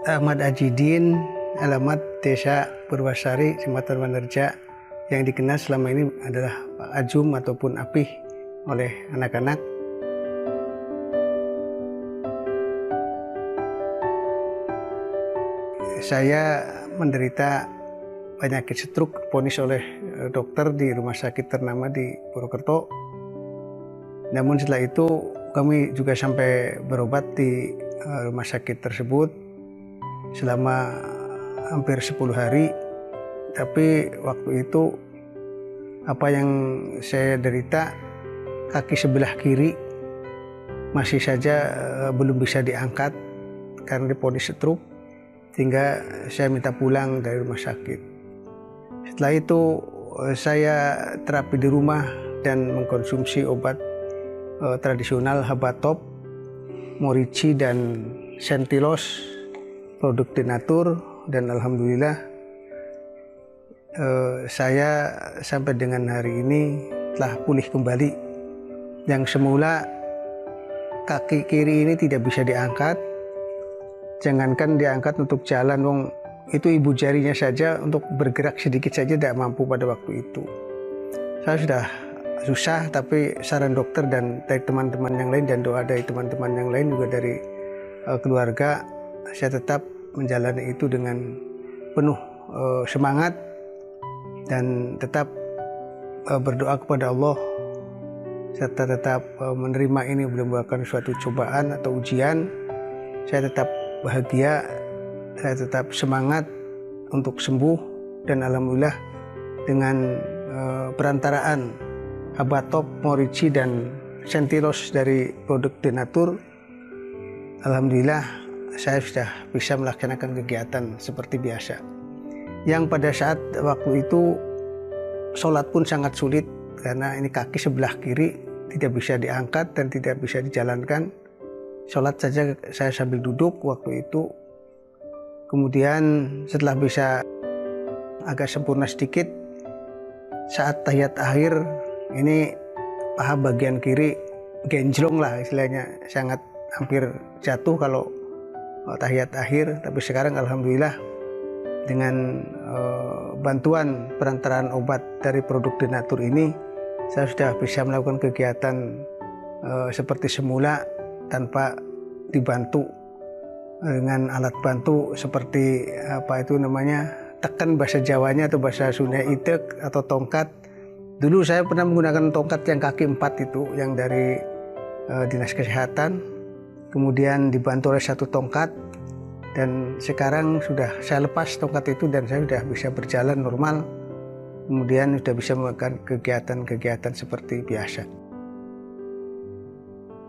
Ahmad Ajidin, alamat Desa Purwasari, Kecamatan Wanerja, yang dikenal selama ini adalah Pak Ajum ataupun Apih oleh anak-anak. Saya menderita penyakit stroke, divonis oleh dokter di rumah sakit ternama di Purwokerto. Namun setelah itu kami juga sampai berobat di rumah sakit tersebut selama hampir 10 hari. Tapi waktu itu apa yang saya derita, kaki sebelah kiri masih saja belum bisa diangkat karena divonis stroke, sehingga saya minta pulang dari rumah sakit. Setelah itu saya terapi di rumah dan mengkonsumsi obat tradisional Habatop, Morici dan Sentilos, produk Denatur, dan alhamdulillah saya sampai dengan hari ini telah pulih kembali. Yang semula kaki kiri ini tidak bisa diangkat, jangankan diangkat untuk jalan, wong itu ibu jarinya saja untuk bergerak sedikit saja tidak mampu pada waktu itu. Saya sudah susah, tapi saran dokter dan dari teman-teman yang lain dan doa dari teman-teman yang lain juga dari keluarga, saya tetap menjalani itu dengan penuh semangat dan tetap berdoa kepada Allah, serta tetap menerima ini belum merupakan suatu cobaan atau ujian. Saya tetap bahagia, saya tetap semangat untuk sembuh, dan alhamdulillah dengan perantaraan Habatop, Morici dan Sentilos dari produk Denatur, alhamdulillah saya sudah bisa melaksanakan kegiatan seperti biasa. Yang pada saat waktu itu sholat pun sangat sulit karena ini kaki sebelah kiri tidak bisa diangkat dan tidak bisa dijalankan. Sholat saja saya sambil duduk waktu itu. Kemudian setelah bisa agak sempurna sedikit, saat tahiyat akhir ini paha bagian kiri genjlong lah istilahnya, sangat hampir jatuh kalau tahiyat akhir. Tapi sekarang alhamdulillah dengan bantuan perantaraan obat dari produk Denatur ini, saya sudah bisa melakukan kegiatan seperti semula tanpa dibantu dengan alat bantu seperti apa itu namanya, tekan bahasa Jawanya atau bahasa Sunda itek atau tongkat. Dulu saya pernah menggunakan tongkat yang kaki 4 itu yang dari Dinas Kesehatan, kemudian dibantu oleh satu tongkat, dan sekarang sudah saya lepas tongkat itu dan saya sudah bisa berjalan normal, kemudian sudah bisa melakukan kegiatan-kegiatan seperti biasa.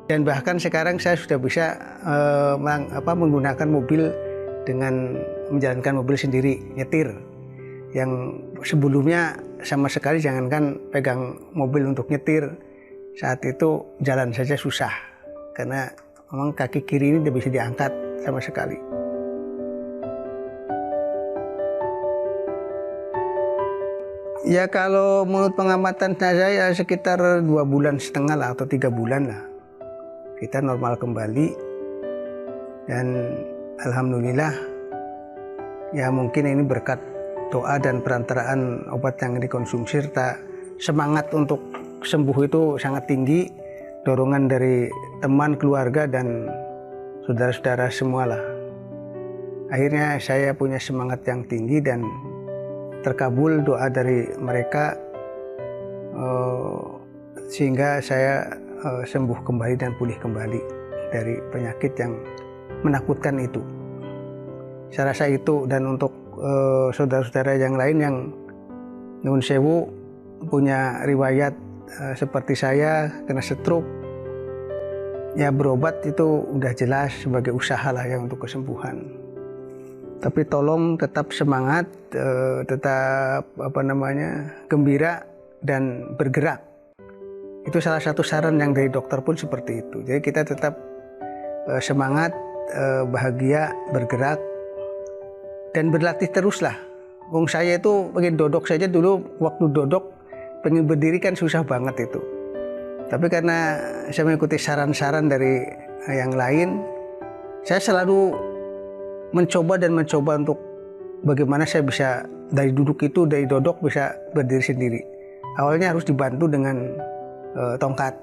Dan bahkan sekarang saya sudah bisa menggunakan mobil dengan menjalankan mobil sendiri, nyetir. Yang sebelumnya sama sekali jangankan pegang mobil untuk nyetir, saat itu jalan saja susah karena memang kaki kiri ini tidak bisa diangkat sama sekali. Ya kalau menurut pengamatan saya sekitar 2,5 bulan lah atau 3 bulan lah kita normal kembali, dan alhamdulillah ya mungkin ini berkat doa dan perantaraan obat yang dikonsumsi serta semangat untuk sembuh itu sangat tinggi, dorongan dari teman, keluarga dan saudara-saudara semualah. Akhirnya saya punya semangat yang tinggi dan terkabul doa dari mereka, sehingga saya sembuh kembali dan pulih kembali dari penyakit yang menakutkan itu. Saya rasa itu, dan untuk saudara-saudara yang lain yang nyuwun sewu punya riwayat seperti saya kena stroke, ya berobat itu udah jelas sebagai usaha lah ya untuk kesembuhan. Tapi tolong tetap semangat, tetap gembira dan bergerak. Itu salah satu saran yang dari dokter pun seperti itu. Jadi kita tetap semangat, bahagia, bergerak, dan berlatih teruslah. Wong saya itu pengen dodok saja dulu, waktu dodok pengen berdiri kan susah banget itu. Tapi karena saya mengikuti saran-saran dari yang lain, saya selalu mencoba untuk bagaimana saya bisa dari dodok bisa berdiri sendiri. Awalnya harus dibantu dengan tongkat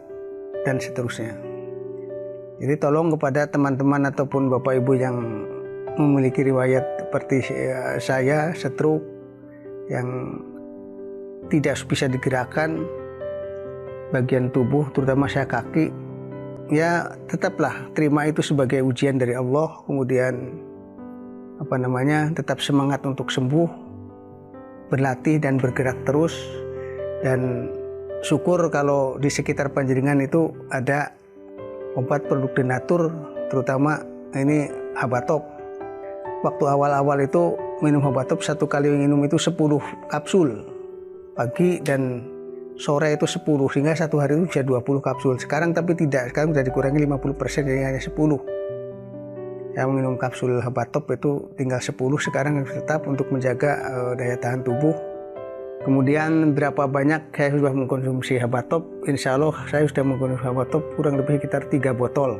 dan seterusnya. Jadi tolong kepada teman-teman ataupun Bapak Ibu yang memiliki riwayat seperti saya, stroke, yang tidak bisa digerakkan bagian tubuh, terutama saya kaki, ya tetaplah terima itu sebagai ujian dari Allah, kemudian tetap semangat untuk sembuh, berlatih dan bergerak terus, dan syukur kalau di sekitar panjenengan itu ada obat produk Denatur, terutama ini Habatop. Waktu awal-awal itu minum Habatop, 1 kali minum itu 10 kapsul pagi dan sore itu 10, sehingga 1 hari itu bisa 20 kapsul. Sekarang tapi tidak, sekarang sudah dikurangi 50%, jadi hanya 10. Yang minum kapsul Habatop itu tinggal 10 sekarang, tetap untuk menjaga daya tahan tubuh. Kemudian berapa banyak saya sudah mengkonsumsi Habatop? Insya Allah saya sudah mengkonsumsi Habatop kurang lebih sekitar 3 botol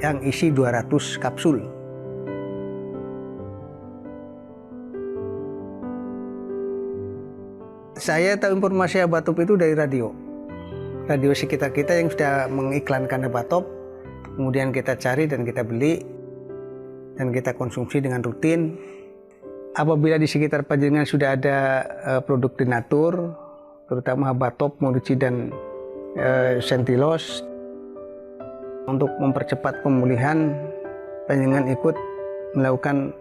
yang isi 200 kapsul. Saya tahu informasi Habatop itu dari radio sekitar kita yang sudah mengiklankan Habatop. Kemudian kita cari dan kita beli dan kita konsumsi dengan rutin. Apabila di sekitar panjenengan sudah ada produk Denatur, terutama Habatop, Morici dan Sentilos, untuk mempercepat pemulihan, panjenengan ikut melakukan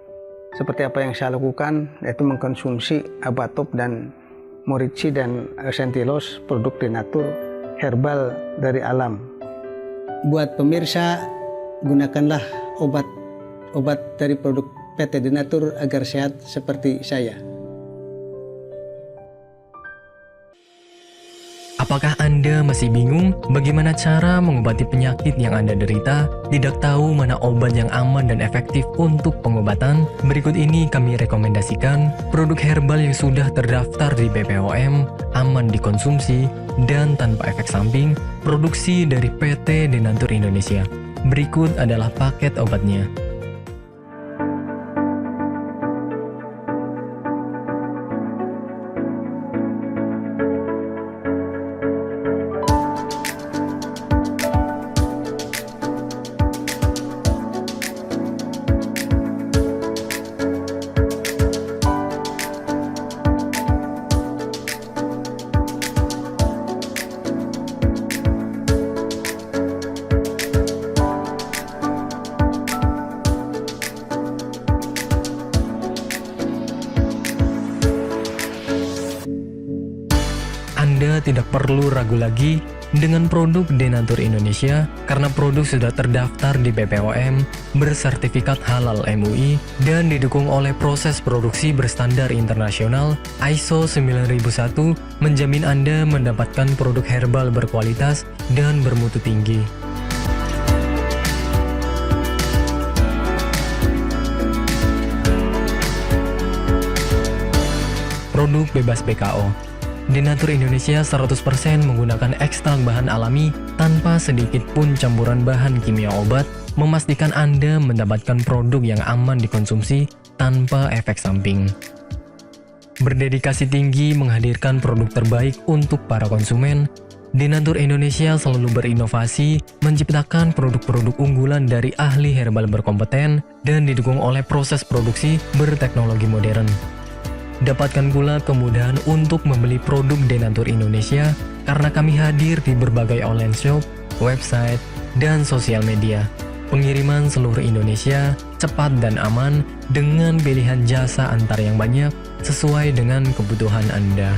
seperti apa yang saya lakukan, yaitu mengkonsumsi Habatop dan Morici dan Sentilos, produk Denatur herbal dari alam. Buat pemirsa, gunakanlah obat dari produk PT Denatur agar sehat seperti saya. Apakah Anda masih bingung bagaimana cara mengobati penyakit yang Anda derita? Tidak tahu mana obat yang aman dan efektif untuk pengobatan? Berikut ini kami rekomendasikan produk herbal yang sudah terdaftar di BPOM, aman dikonsumsi, dan tanpa efek samping, produksi dari PT Denatur Indonesia. Berikut adalah paket obatnya. Anda tidak perlu ragu lagi dengan produk Denatur Indonesia karena produk sudah terdaftar di BPOM, bersertifikat halal MUI, dan didukung oleh proses produksi berstandar internasional ISO 9001, menjamin Anda mendapatkan produk herbal berkualitas dan bermutu tinggi. Produk bebas BKO. Denatur Indonesia 100% menggunakan ekstrak bahan alami tanpa sedikit pun campuran bahan kimia obat, memastikan Anda mendapatkan produk yang aman dikonsumsi tanpa efek samping. Berdedikasi tinggi menghadirkan produk terbaik untuk para konsumen, Denatur Indonesia selalu berinovasi, menciptakan produk-produk unggulan dari ahli herbal berkompeten dan didukung oleh proses produksi berteknologi modern. Dapatkan pula kemudahan untuk membeli produk Denatur Indonesia karena kami hadir di berbagai online shop, website, dan sosial media. Pengiriman seluruh Indonesia cepat dan aman dengan pilihan jasa antar yang banyak sesuai dengan kebutuhan Anda.